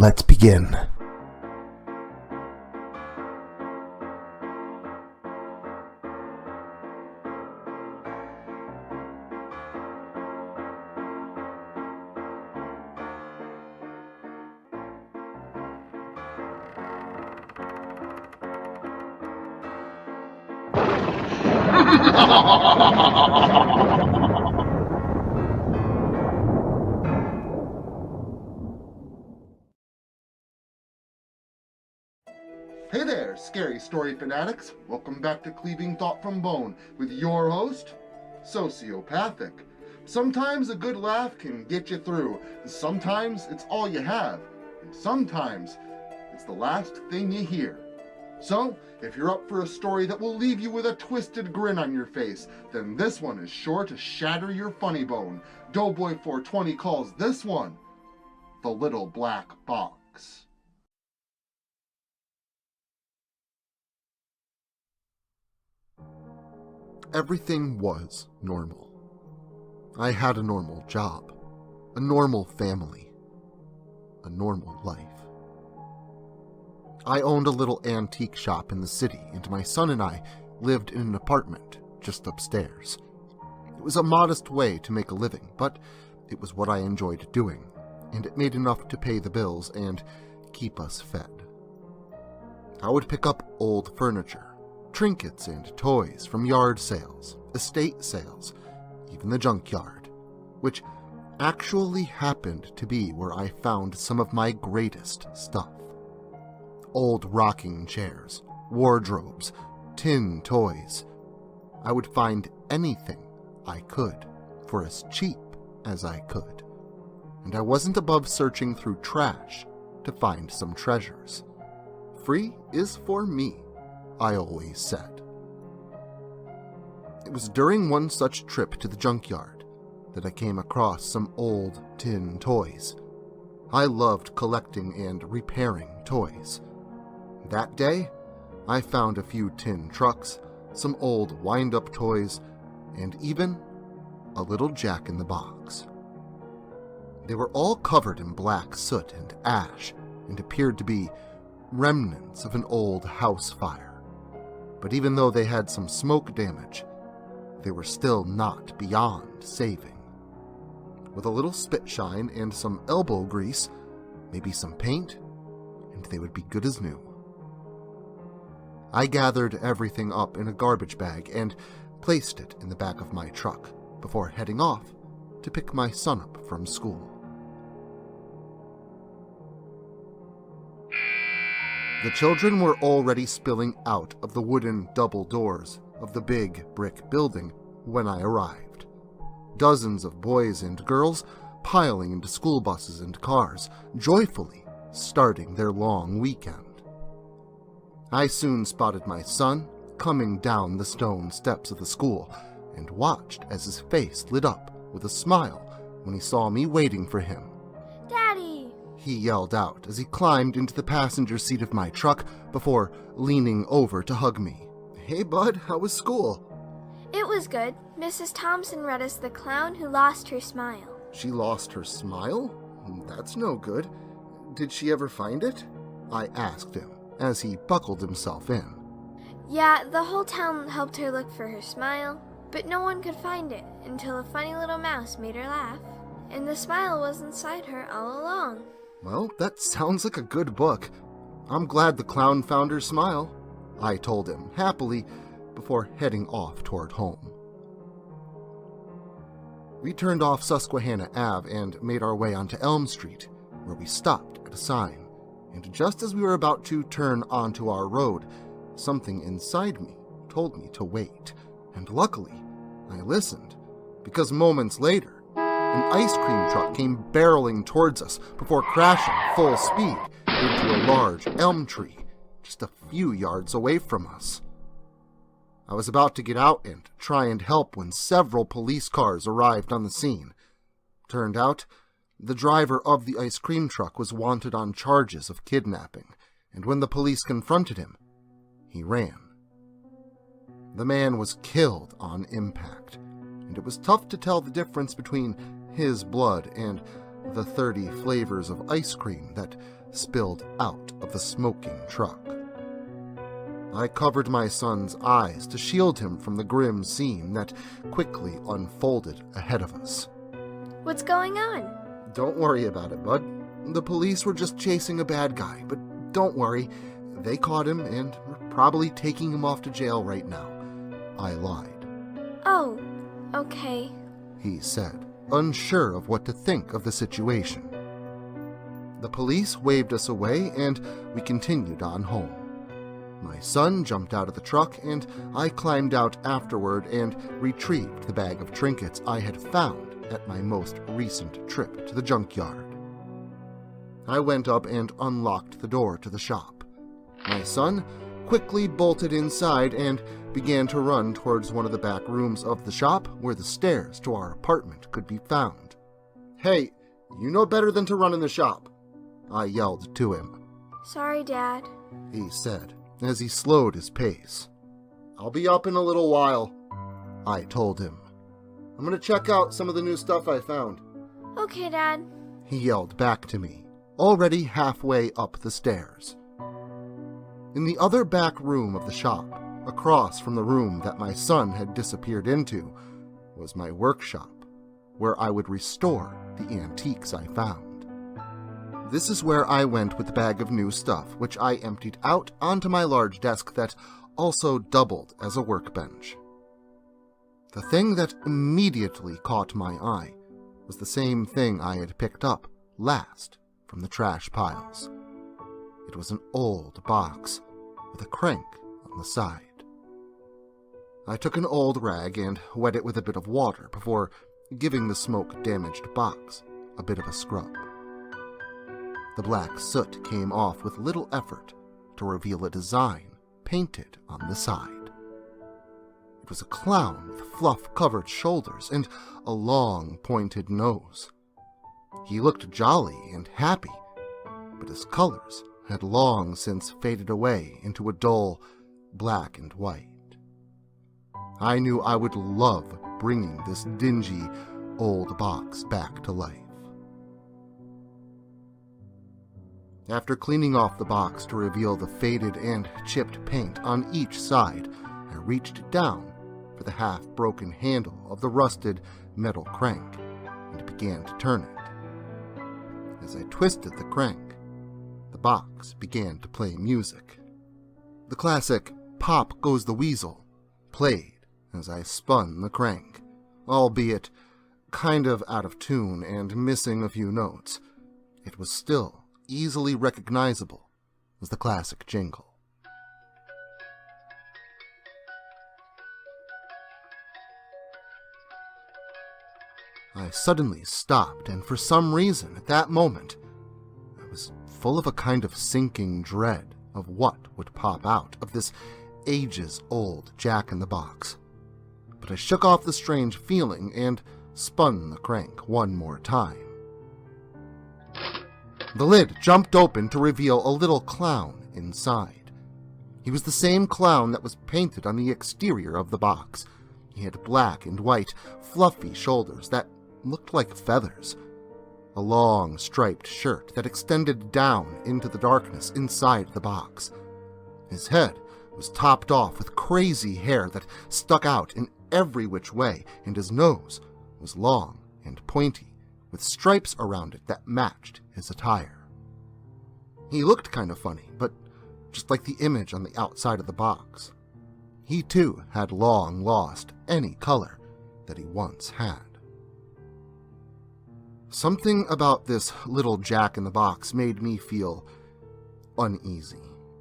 Let's begin. Hey there, scary story fanatics. Welcome back to Cleaving Thought from Bone with your host, Sociopathic. Sometimes a good laugh can get you through, and sometimes it's all you have, and sometimes it's the last thing you hear. So, if you're up for a story that will leave you with a twisted grin on your face, then this one is sure to shatter your funny bone. Doughboy420 calls this one The Little Black Box. Everything was normal. I had a normal job, a normal family, a normal life. I owned a little antique shop in the city, and my son and I lived in an apartment just upstairs. It was a modest way to make a living, but it was what I enjoyed doing, and it made enough to pay the bills and keep us fed. I would pick up old furniture, trinkets and toys from yard sales, estate sales, even the junkyard, which actually happened to be where I found some of my greatest stuff. Old rocking chairs, wardrobes, tin toys. I would find anything I could for as cheap as I could, and I wasn't above searching through trash to find some treasures. Free is for me, I always said. It was during one such trip to the junkyard that I came across some old tin toys. I loved collecting and repairing toys. That day, I found a few tin trucks, some old wind-up toys, and even a little Jack-in-the-Box. They were all covered in black soot and ash and appeared to be remnants of an old house fire. But even though they had some smoke damage, they were still not beyond saving. With a little spit shine and some elbow grease, maybe some paint, and they would be good as new. I gathered everything up in a garbage bag and placed it in the back of my truck before heading off to pick my son up from school. The children were already spilling out of the wooden double doors of the big brick building when I arrived. Dozens of boys and girls piling into school buses and cars, joyfully starting their long weekend. I soon spotted my son coming down the stone steps of the school and watched as his face lit up with a smile when he saw me waiting for him. "Daddy!" He yelled out as he climbed into the passenger seat of my truck before leaning over to hug me. "Hey, bud, how was school?" "It was good. Mrs. Thompson read us The Clown Who Lost Her Smile." "She lost her smile? That's no good. Did she ever find it?" I asked him as he buckled himself in. "Yeah, the whole town helped her look for her smile, but no one could find it until a funny little mouse made her laugh, and the smile was inside her all along." "Well, that sounds like a good book. I'm glad the clown found her smile," I told him happily before heading off toward home. We turned off Susquehanna Ave and made our way onto Elm Street, where we stopped at a sign. And just as we were about to turn onto our road, something inside me told me to wait. And luckily, I listened, because moments later, an ice cream truck came barreling towards us before crashing full speed into a large elm tree just a few yards away from us. I was about to get out and try and help when several police cars arrived on the scene. Turned out, the driver of the ice cream truck was wanted on charges of kidnapping, and when the police confronted him, he ran. The man was killed on impact, and it was tough to tell the difference between his blood and the 30 flavors of ice cream that spilled out of the smoking truck. I covered my son's eyes to shield him from the grim scene that quickly unfolded ahead of us. What's going on? Don't worry about it, bud. The police were just chasing a bad guy, but don't worry. They caught him and are probably taking him off to jail right now. I lied. Oh, okay, he said, unsure of what to think of the situation. The police waved us away and we continued on home. My son jumped out of the truck and I climbed out afterward and retrieved the bag of trinkets I had found at my most recent trip to the junkyard. I went up and unlocked the door to the shop. My son quickly bolted inside and began to run towards one of the back rooms of the shop where the stairs to our apartment could be found. "Hey, you know better than to run in the shop," I yelled to him. Sorry, Dad, he said as he slowed his pace. "I'll be up in a little while," I told him. "I'm going to check out some of the new stuff I found." Okay, Dad, he yelled back to me, already halfway up the stairs. In the other back room of the shop, across from the room that my son had disappeared into, was my workshop, where I would restore the antiques I found. This is where I went with the bag of new stuff, which I emptied out onto my large desk that also doubled as a workbench. The thing that immediately caught my eye was the same thing I had picked up last from the trash piles. It was an old box with a crank on the side. I took an old rag and wet it with a bit of water before giving the smoke-damaged box a bit of a scrub. The black soot came off with little effort to reveal a design painted on the side. It was a clown with fluff-covered shoulders and a long, pointed nose. He looked jolly and happy, but his colors had long since faded away into a dull black and white. I knew I would love bringing this dingy old box back to life. After cleaning off the box to reveal the faded and chipped paint on each side, I reached down for the half-broken handle of the rusted metal crank and began to turn it. As I twisted the crank, the box began to play music. The classic "Pop Goes the Weasel" played as I spun the crank, albeit kind of out of tune and missing a few notes. It was still easily recognizable as the classic jingle. I suddenly stopped, and for some reason at that moment, I was full of a kind of sinking dread of what would pop out of this ages-old jack-in-the-box. But I shook off the strange feeling and spun the crank one more time. The lid jumped open to reveal a little clown inside. He was the same clown that was painted on the exterior of the box. He had black and white, fluffy shoulders that looked like feathers, a long striped shirt that extended down into the darkness inside the box. His head was topped off with crazy hair that stuck out in every which way, and his nose was long and pointy, with stripes around it that matched his attire. He looked kind of funny, but just like the image on the outside of the box. He too had long lost any color that he once had. Something about this little jack-in-the-box made me feel uneasy,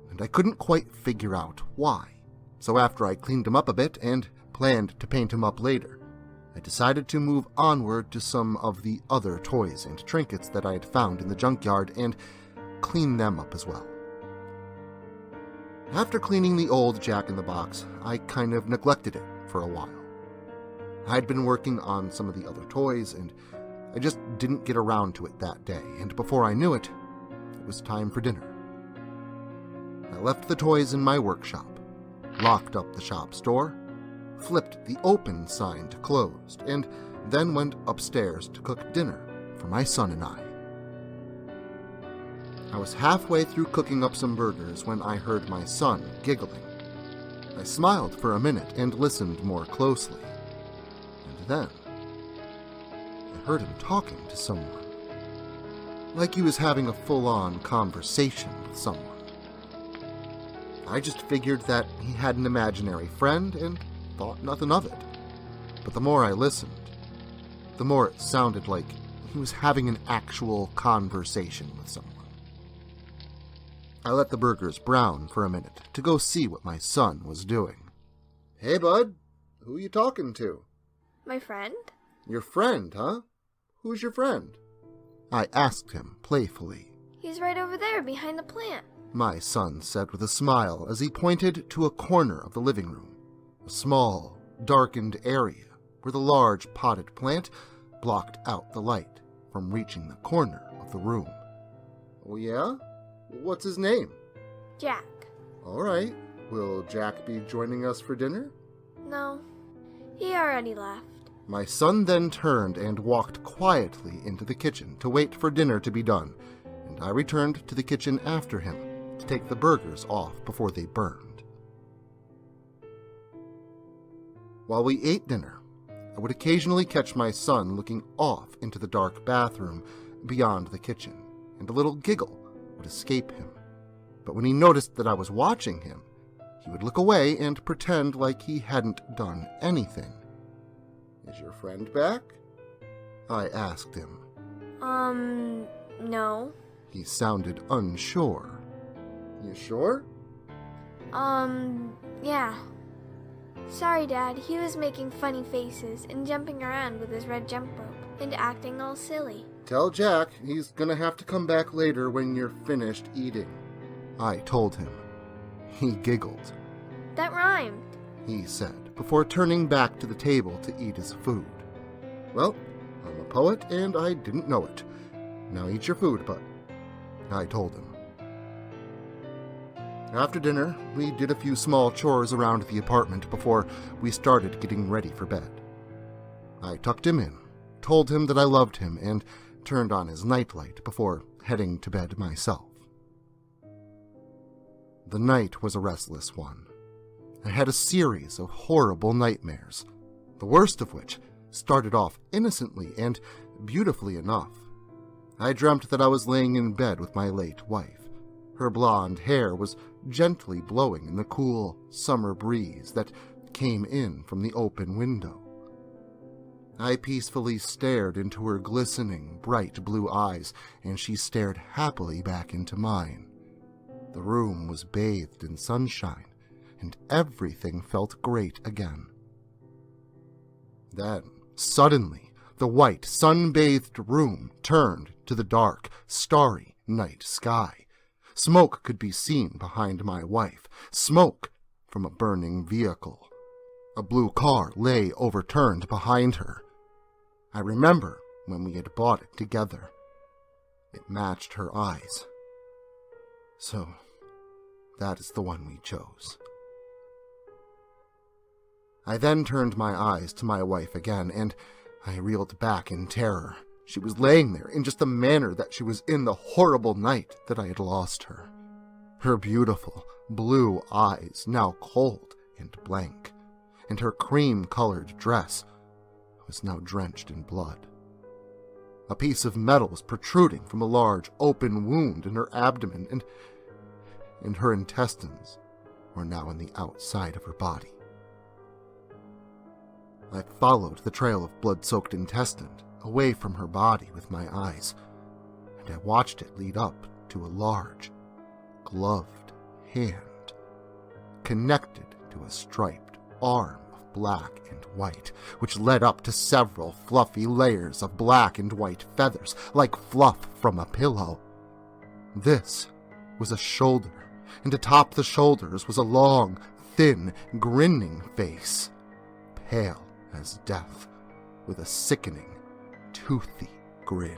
and I couldn't quite figure out why. So after I cleaned him up a bit and planned to paint him up later, I decided to move onward to some of the other toys and trinkets that I had found in the junkyard and clean them up as well. After cleaning the old jack-in-the-box, I kind of neglected it for a while. I'd been working on some of the other toys, and I just didn't get around to it that day, and before I knew it, it was time for dinner. I left the toys in my workshop, locked up the shop's door, flipped the open sign to closed, and then went upstairs to cook dinner for my son and I. I was halfway through cooking up some burgers when I heard my son giggling. I smiled for a minute and listened more closely. And then, I heard him talking to someone. Like he was having a full-on conversation with someone. I just figured that he had an imaginary friend and thought nothing of it. But the more I listened, the more it sounded like he was having an actual conversation with someone. I let the burgers brown for a minute to go see what my son was doing. "Hey, bud, who you talking to?" My friend? "Your friend, huh? Who's your friend?" I asked him playfully. He's right over there behind the plant. My son said with a smile as he pointed to a corner of the living room, a small, darkened area where the large potted plant blocked out the light from reaching the corner of the room. "Oh yeah? What's his name?" Jack. "All right. Will Jack be joining us for dinner?" No, he already left. My son then turned and walked quietly into the kitchen to wait for dinner to be done, and I returned to the kitchen after him to take the burgers off before they burned. While we ate dinner, I would occasionally catch my son looking off into the dark bathroom beyond the kitchen, and a little giggle would escape him. But when he noticed that I was watching him, he would look away and pretend like he hadn't done anything. "Is your friend back?" I asked him. No. He sounded unsure. "You sure?" Yeah. Sorry, Dad, he was making funny faces and jumping around with his red jump rope and acting all silly. "Tell Jack he's gonna have to come back later when you're finished eating," I told him. He giggled. That rhymed, he said, before turning back to the table to eat his food. "Well, I'm a poet and I didn't know it. Now eat your food, bud," I told him. After dinner, we did a few small chores around the apartment before we started getting ready for bed. I tucked him in, told him that I loved him, and turned on his nightlight before heading to bed myself. The night was a restless one. I had a series of horrible nightmares, the worst of which started off innocently and beautifully enough. I dreamt that I was laying in bed with my late wife. Her blonde hair was gently blowing in the cool summer breeze that came in from the open window. I peacefully stared into her glistening, bright blue eyes, and she stared happily back into mine. The room was bathed in sunshine, and everything felt great again. Then, suddenly, the white, sun-bathed room turned to the dark, starry night sky. Smoke could be seen behind my wife, smoke from a burning vehicle. A blue car lay overturned behind her. I remember when we had bought it together. It matched her eyes. So, that is the one we chose. I then turned my eyes to my wife again, and I reeled back in terror. She was laying there in just the manner that she was in the horrible night that I had lost her. Her beautiful blue eyes now cold and blank, and her cream-colored dress was now drenched in blood. A piece of metal was protruding from a large open wound in her abdomen, and her intestines were now on the outside of her body. I followed the trail of blood-soaked intestine away from her body with my eyes, and I watched it lead up to a large, gloved hand, connected to a striped arm of black and white, which led up to several fluffy layers of black and white feathers, like fluff from a pillow. This was a shoulder, and atop the shoulders was a long, thin, grinning face, pale as death, with a sickening, toothy grin.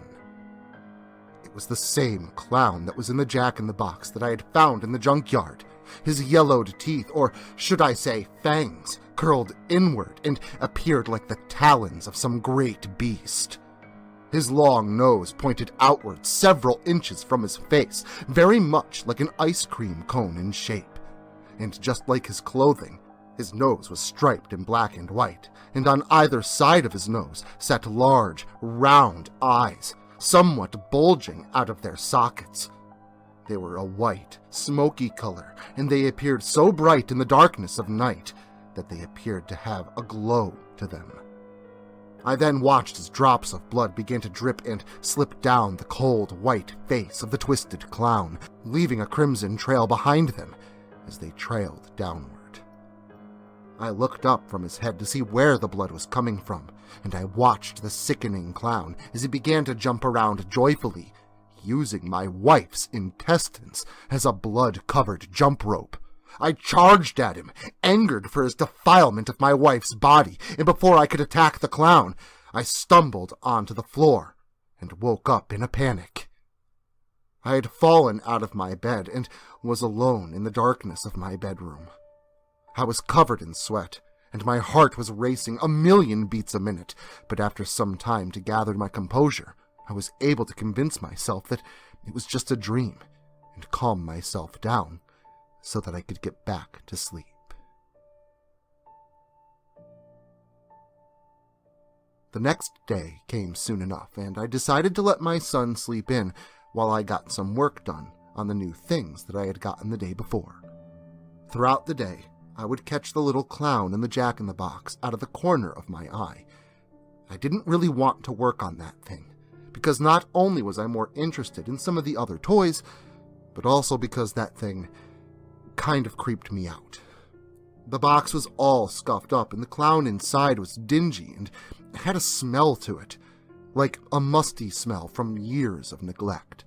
It was the same clown that was in the jack-in-the-box that I had found in the junkyard. His yellowed teeth, or should I say fangs, curled inward and appeared like the talons of some great beast. His long nose pointed outward several inches from his face, very much like an ice cream cone in shape. And just like his clothing, his nose was striped in black and white, and on either side of his nose sat large, round eyes, somewhat bulging out of their sockets. They were a white, smoky color, and they appeared so bright in the darkness of night that they appeared to have a glow to them. I then watched as drops of blood began to drip and slip down the cold, white face of the twisted clown, leaving a crimson trail behind them as they trailed downward. I looked up from his head to see where the blood was coming from, and I watched the sickening clown as he began to jump around joyfully, using my wife's intestines as a blood-covered jump rope. I charged at him, angered for his defilement of my wife's body, and before I could attack the clown, I stumbled onto the floor and woke up in a panic. I had fallen out of my bed and was alone in the darkness of my bedroom. I was covered in sweat, and my heart was racing 1,000,000 beats a minute, but after some time to gather my composure, I was able to convince myself that it was just a dream and calm myself down so that I could get back to sleep. The next day came soon enough, and I decided to let my son sleep in while I got some work done on the new things that I had gotten the day before. Throughout the day, I would catch the little clown and the jack-in-the-box out of the corner of my eye. I didn't really want to work on that thing, because not only was I more interested in some of the other toys, but also because that thing kind of creeped me out. The box was all scuffed up, and the clown inside was dingy and had a smell to it, like a musty smell from years of neglect.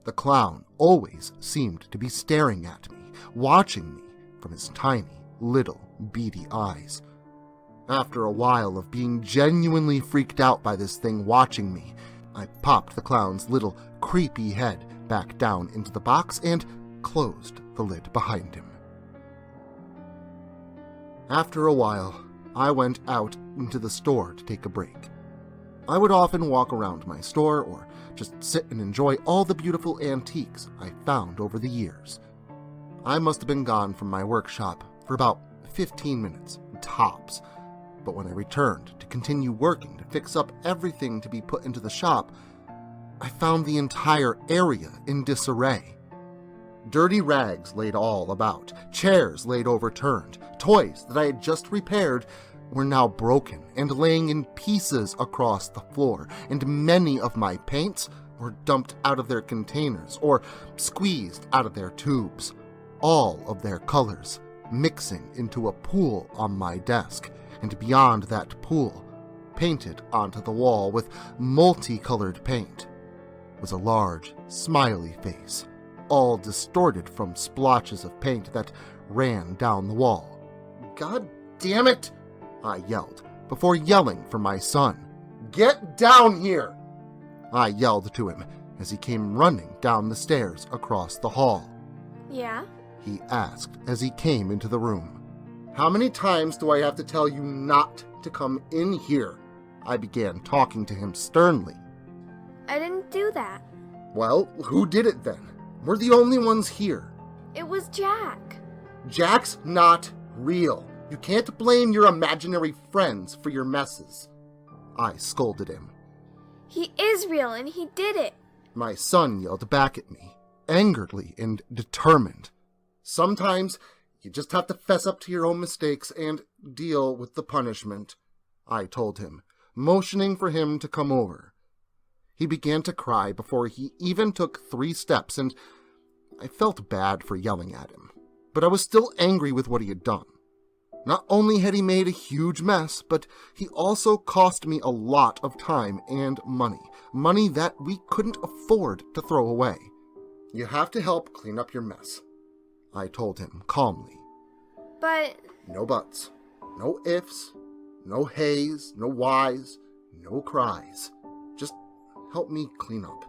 The clown always seemed to be staring at me, watching me from his tiny, little, beady eyes. After a while of being genuinely freaked out by this thing watching me, I popped the clown's little, creepy head back down into the box and closed the lid behind him. After a while, I went out into the store to take a break. I would often walk around my store or just sit and enjoy all the beautiful antiques I found over the years. I must have been gone from my workshop for about 15 minutes, tops, but when I returned to continue working to fix up everything to be put into the shop, I found the entire area in disarray. Dirty rags laid all about, chairs laid overturned, toys that I had just repaired were now broken and laying in pieces across the floor, and many of my paints were dumped out of their containers or squeezed out of their tubes, all of their colors mixing into a pool on my desk, and beyond that pool, painted onto the wall with multicolored paint, was a large, smiley face, all distorted from splotches of paint that ran down the wall. "God damn it!" I yelled, before yelling for my son. "Get down here!" I yelled to him as he came running down the stairs across the hall. "Yeah?" he asked as he came into the room. "How many times do I have to tell you not to come in here?" I began talking to him sternly. "I didn't do that." "Well, who did it then? We're the only ones here." "It was Jack." "Jack's not real. You can't blame your imaginary friends for your messes." I scolded him. "He is real and he did it." My son yelled back at me, angrily and determined. "Sometimes you just have to fess up to your own mistakes and deal with the punishment," I told him, motioning for him to come over. He began to cry before he even took 3 steps, and I felt bad for yelling at him, but I was still angry with what he had done. Not only had he made a huge mess, but he also cost me a lot of time and money that we couldn't afford to throw away. "You have to help clean up your mess," I told him calmly. "But..." "No buts, no ifs, no hays, no whys, no cries. Just help me clean up."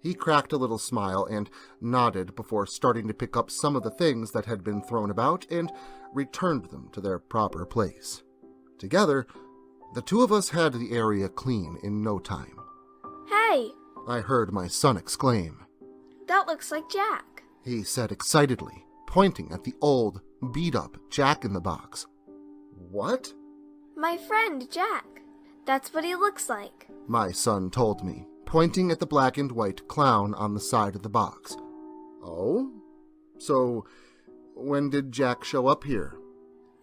He cracked a little smile and nodded before starting to pick up some of the things that had been thrown about and returned them to their proper place. Together, The two of us had the area clean in no time. Hey, I heard my son exclaim. that looks like Jack. He said excitedly, pointing at the old, beat-up Jack-in-the-Box. What? My friend, Jack. That's what he looks like. My son told me, pointing at the black and white clown on the side of the box. Oh? So, when did Jack show up here?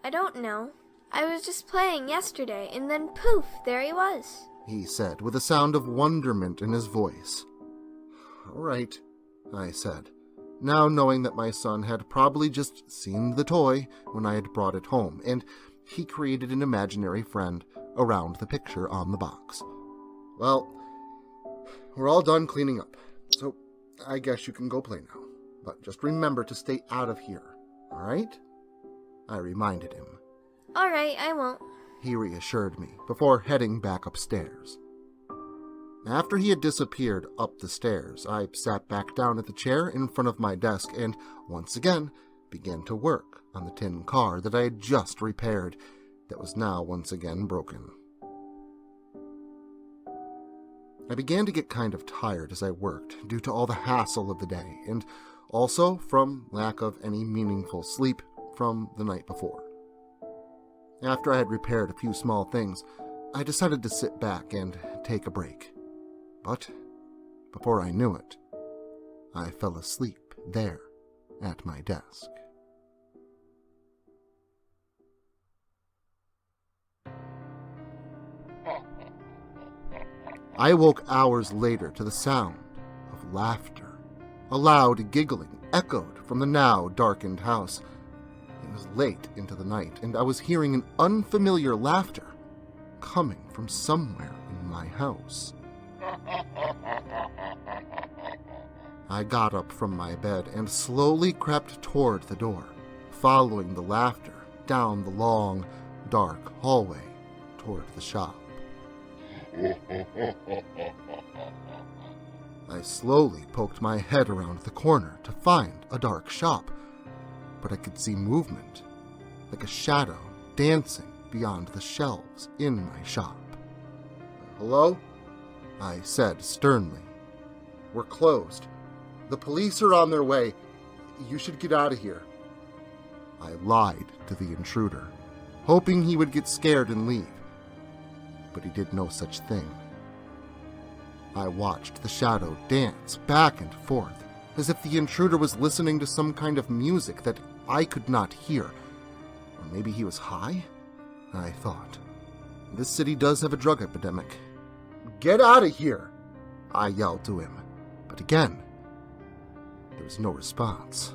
I don't know. I was just playing yesterday, and then poof, there he was. He said, with a sound of wonderment in his voice. All right, I said, now knowing that my son had probably just seen the toy when I had brought it home, and he created an imaginary friend around the picture on the box. Well, we're all done cleaning up, so I guess you can go play now. But just remember to stay out of here, all right? I reminded him. All right, I won't. He reassured me before heading back upstairs. After he had disappeared up the stairs, I sat back down at the chair in front of my desk and once again began to work on the tin car that I had just repaired that was now once again broken. I began to get kind of tired as I worked due to all the hassle of the day and also from lack of any meaningful sleep from the night before. After I had repaired a few small things, I decided to sit back and take a break. But before I knew it, I fell asleep there at my desk. I woke hours later to the sound of laughter. A loud giggling echoed from the now darkened house. It was late into the night, and I was hearing an unfamiliar laughter coming from somewhere in my house. I got up from my bed and slowly crept toward the door, following the laughter down the long, dark hallway toward the shop. I slowly poked my head around the corner to find a dark shop, but I could see movement, like a shadow dancing beyond the shelves in my shop. Hello? I said sternly. We're closed. The police are on their way. You should get out of here. I lied to the intruder, hoping he would get scared and leave. But he did no such thing. I watched the shadow dance back and forth, as if the intruder was listening to some kind of music that I could not hear. Or maybe he was high? I thought. This city does have a drug epidemic. Get out of here! I yelled to him. But again, there was no response.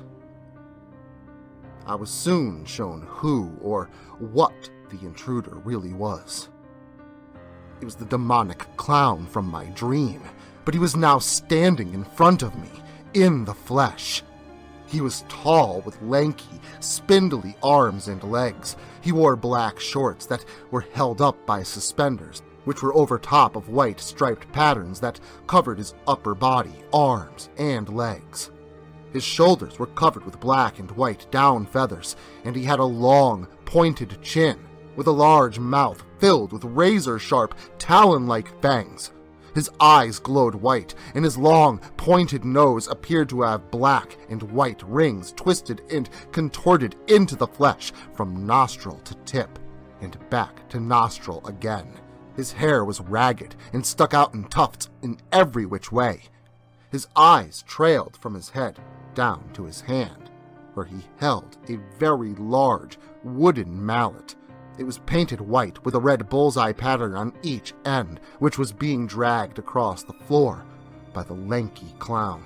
I was soon shown who or what the intruder really was. It was the demonic clown from my dream, but he was now standing in front of me, in the flesh. He was tall with lanky, spindly arms and legs. He wore black shorts that were held up by suspenders, which were over top of white striped patterns that covered his upper body, arms, and legs. His shoulders were covered with black and white down feathers, and he had a long, pointed chin, with a large mouth filled with razor-sharp, talon-like fangs. His eyes glowed white, and his long, pointed nose appeared to have black and white rings twisted and contorted into the flesh from nostril to tip, and back to nostril again. His hair was ragged and stuck out in tufts in every which way. His eyes trailed from his head down to his hand, where he held a very large wooden mallet. It was painted white with a red bullseye pattern on each end, which was being dragged across the floor by the lanky clown.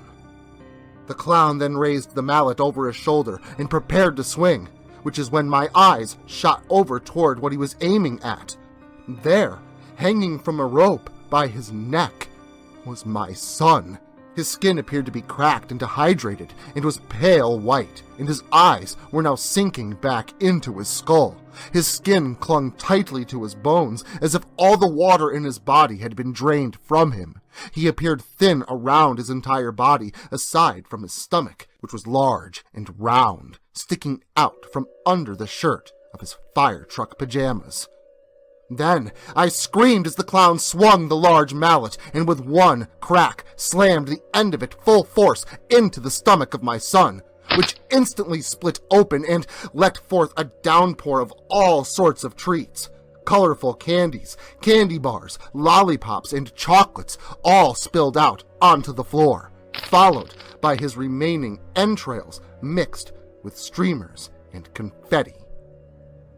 The clown then raised the mallet over his shoulder and prepared to swing, which is when my eyes shot over toward what he was aiming at. There, hanging from a rope by his neck, was my son. His skin appeared to be cracked and dehydrated and was pale white, and his eyes were now sinking back into his skull. His skin clung tightly to his bones, as if all the water in his body had been drained from him. He appeared thin around his entire body, aside from his stomach, which was large and round, sticking out from under the shirt of his fire truck pajamas. Then I screamed as the clown swung the large mallet and with one crack slammed the end of it full force into the stomach of my son, which instantly split open and let forth a downpour of all sorts of treats. Colorful candies, candy bars, lollipops, and chocolates all spilled out onto the floor, followed by his remaining entrails mixed with streamers and confetti.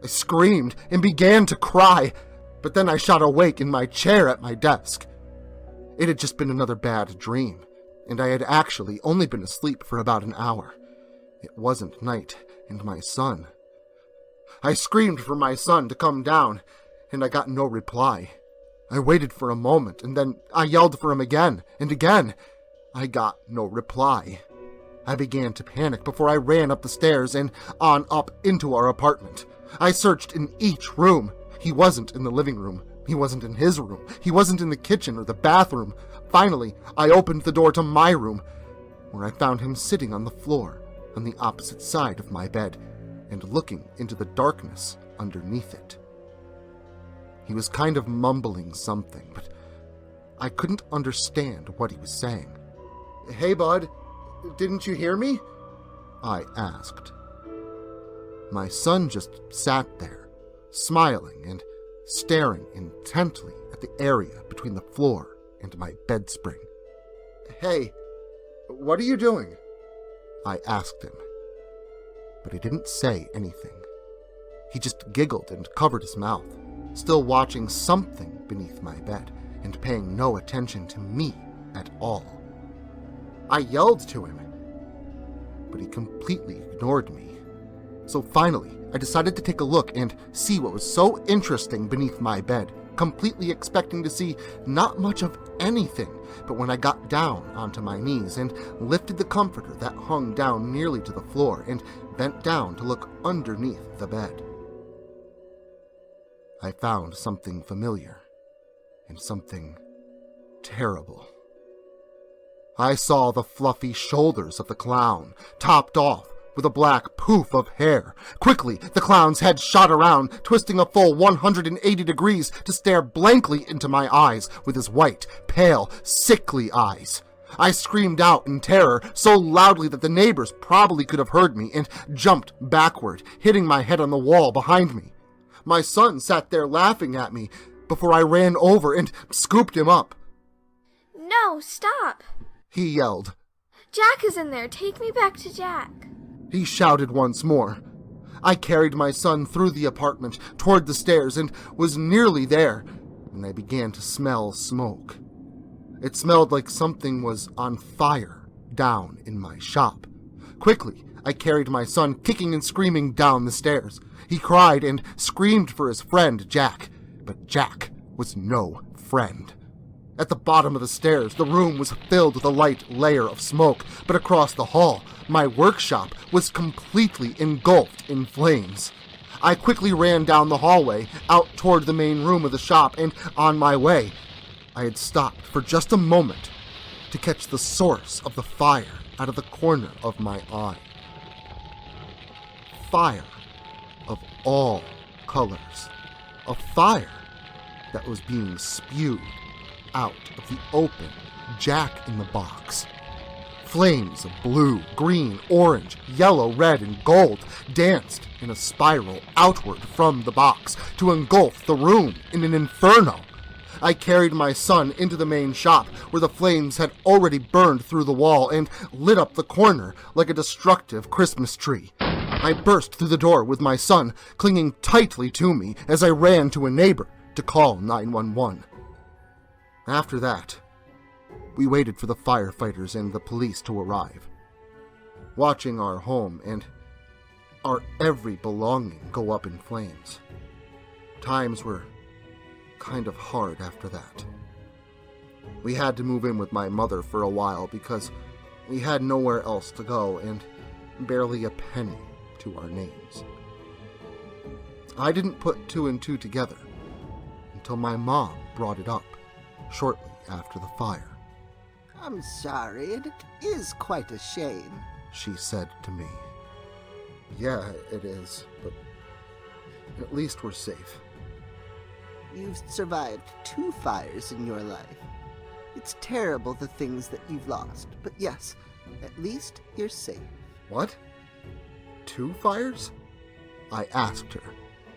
I screamed and began to cry, but then I shot awake in my chair at my desk. It had just been another bad dream, and I had actually only been asleep for about an hour. It wasn't night, and my son. I screamed for my son to come down, and I got no reply. I waited for a moment, and then I yelled for him again, and again. I got no reply. I began to panic before I ran up the stairs and on up into our apartment. I searched in each room. He wasn't in the living room. He wasn't in his room. He wasn't in the kitchen or the bathroom. Finally, I opened the door to my room, where I found him sitting on the floor on the opposite side of my bed and looking into the darkness underneath it. He was kind of mumbling something, but I couldn't understand what he was saying. "Hey, bud, didn't you hear me?" I asked. My son just sat there, smiling and staring intently at the area between the floor and my bed spring. "Hey, what are you doing?" I asked him. But he didn't say anything. He just giggled and covered his mouth, still watching something beneath my bed and paying no attention to me at all. I yelled to him, but he completely ignored me. So finally, I decided to take a look and see what was so interesting beneath my bed, completely expecting to see not much of anything. But when I got down onto my knees and lifted the comforter that hung down nearly to the floor and bent down to look underneath the bed, I found something familiar and something terrible. I saw the fluffy shoulders of the clown, topped off with a black poof of hair. Quickly, the clown's head shot around, twisting a full 180 degrees to stare blankly into my eyes with his white, pale, sickly eyes. I screamed out in terror so loudly that the neighbors probably could have heard me and jumped backward, hitting my head on the wall behind me. My son sat there laughing at me before I ran over and scooped him up. "No, stop!" he yelled. "Jack is in there. Take me back to Jack." He shouted once more. I carried my son through the apartment toward the stairs and was nearly there when I began to smell smoke. It smelled like something was on fire down in my shop. Quickly, I carried my son kicking and screaming down the stairs. He cried and screamed for his friend Jack, but Jack was no friend. At the bottom of the stairs, the room was filled with a light layer of smoke, but across the hall, my workshop was completely engulfed in flames. I quickly ran down the hallway, out toward the main room of the shop, and on my way, I had stopped for just a moment to catch the source of the fire out of the corner of my eye. Fire of all colors. A fire that was being spewed out of the open Jack-in-the-Box. Flames of blue, green, orange, yellow, red, and gold danced in a spiral outward from the box to engulf the room in an inferno. I carried my son into the main shop where the flames had already burned through the wall and lit up the corner like a destructive Christmas tree. I burst through the door with my son clinging tightly to me as I ran to a neighbor to call 911. After that, we waited for the firefighters and the police to arrive, watching our home and our every belonging go up in flames. Times were kind of hard after that. We had to move in with my mother for a while because we had nowhere else to go and barely a penny to our names. I didn't put two and two together until my mom brought it up shortly after the fire. "I'm sorry, and it is quite a shame," she said to me. "Yeah, it is, but at least we're safe." You've survived 2 fires in your life. It's terrible the things that you've lost, but yes, at least you're safe. What? 2 fires? I asked her,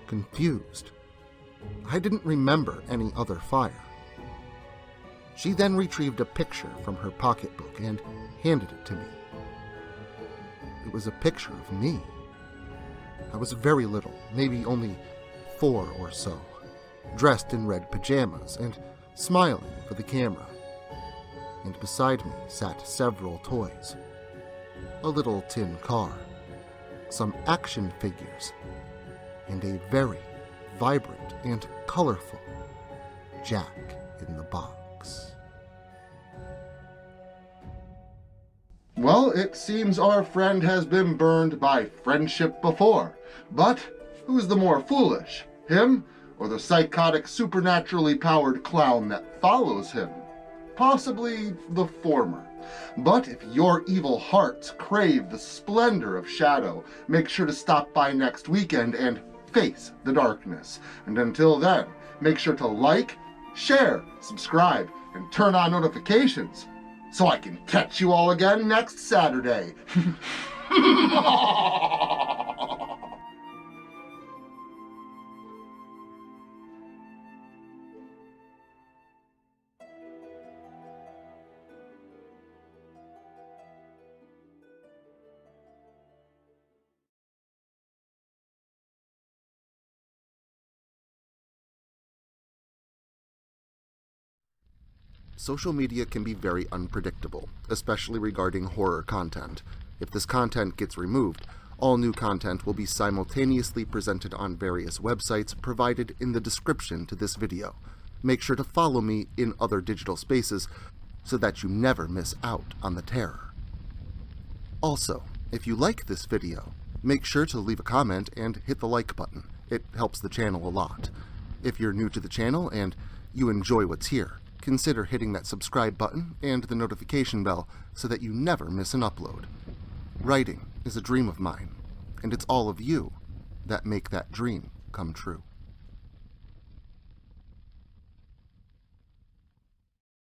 confused. I didn't remember any other fire. She then retrieved a picture from her pocketbook and handed it to me. It was a picture of me. I was very little, maybe only 4 or so, dressed in red pajamas and smiling for the camera. And beside me sat several toys. A little tin car, some action figures, and a very vibrant and colorful Jack in the Box. Well, it seems our friend has been burned by friendship before. But who's the more foolish, him or the psychotic, supernaturally powered clown that follows him? Possibly the former. But if your evil hearts crave the splendor of shadow, make sure to stop by next weekend and face the darkness. And until then, make sure to like, share, subscribe, and turn on notifications so I can catch you all again next Saturday. Social media can be very unpredictable, especially regarding horror content. If this content gets removed, all new content will be simultaneously presented on various websites provided in the description to this video. Make sure to follow me in other digital spaces so that you never miss out on the terror. Also, if you like this video, make sure to leave a comment and hit the like button. It helps the channel a lot. If you're new to the channel and you enjoy what's here, consider hitting that subscribe button and the notification bell so that you never miss an upload. Writing is a dream of mine, and it's all of you that make that dream come true.